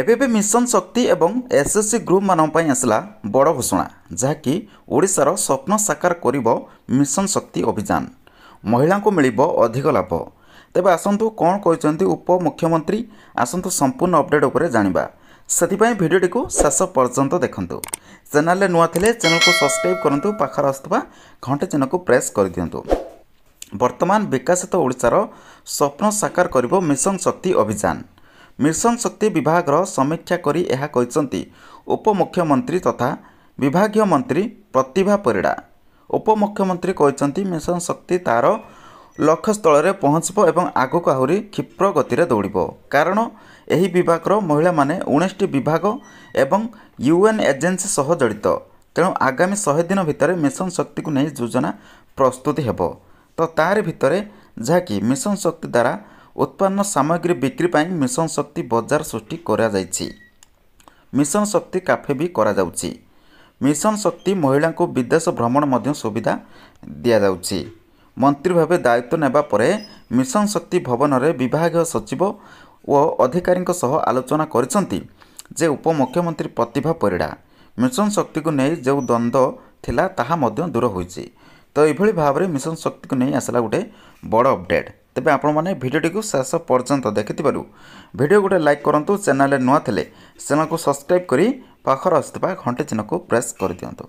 एबे मिशन शक्ति एवं एसएससी ग्रुप मानक आसला बड़ घोषणा जहाँकि ओडिशार स्वप्न साकार करिबो मिशन शक्ति अभियान महिला को मिलिबो अधिक लाभ। तेबे आसंतु कौन कहते उपमुख्यमंत्री आसंतु संपूर्ण अपडेट उपरे जानिबा से भिडियोटी को शेष पर्यंत देखंतु। चैनल नुआ थिले चैनल को सब्सक्राइब करंतु पाखर आसुवा घंटे चिन्ह को प्रेस कर दियंतु। वर्तमान विकसित ओडिशार स्वप्न साकार करिबो मिशन शक्ति अभियान। मिशन शक्ति विभाग समीक्षा करी यह कहते उपमुख्यमंत्री तथा विभागीय मंत्री प्रतिभा परिड़ा। उपमुख्यमंत्री कहते मिशन शक्ति तार लक्ष्य स्थल में पहुँचब एवं आगक आहरी क्षिप्र गति में दौड़ कारण यही विभाग महिला माने 19टी विभाग एवं यूएन एजेन्सी सह जड़ित। तेणु आगामी 100 दिन भितर मिशन शक्ति को नहीं योजना प्रस्तुति हेब। तो तार भितर जहाँकि मिशन शक्ति द्वारा उत्पन्न सामग्री बिक्री पाई मिशन शक्ति बजार सृष्टि करा जायछि। मिशन शक्ति काफे भी करा जाउछि। मिशन शक्ति महिला को विदेश भ्रमण मध्य सुविधा दिया जाउछि। मंत्री भावे दायित्व नेबा परे मिशन शक्ति भवन में विभागीय सचिव व अधिकारी सह आलोचना करिसंती जे उपमुख्यमंत्री प्रतिभा परिड़ा मिशन शक्ति को नहीं जो द्वंद्व थिला ताहा मध्य दूर होइछि। तो यह भाव में मिशन शक्ति को नहीं आसला गोटे बड़ अपडेट। तेबे आपण माने भिडियोटी को शेष पर्यंत देखिथिबारु भिडियो गोटे लाइक करंतु। चैनल नुआ थिले चैनल को सब्सक्राइब करी पाखर आसुवा घंटे चिन्ह को प्रेस कर दियंतु।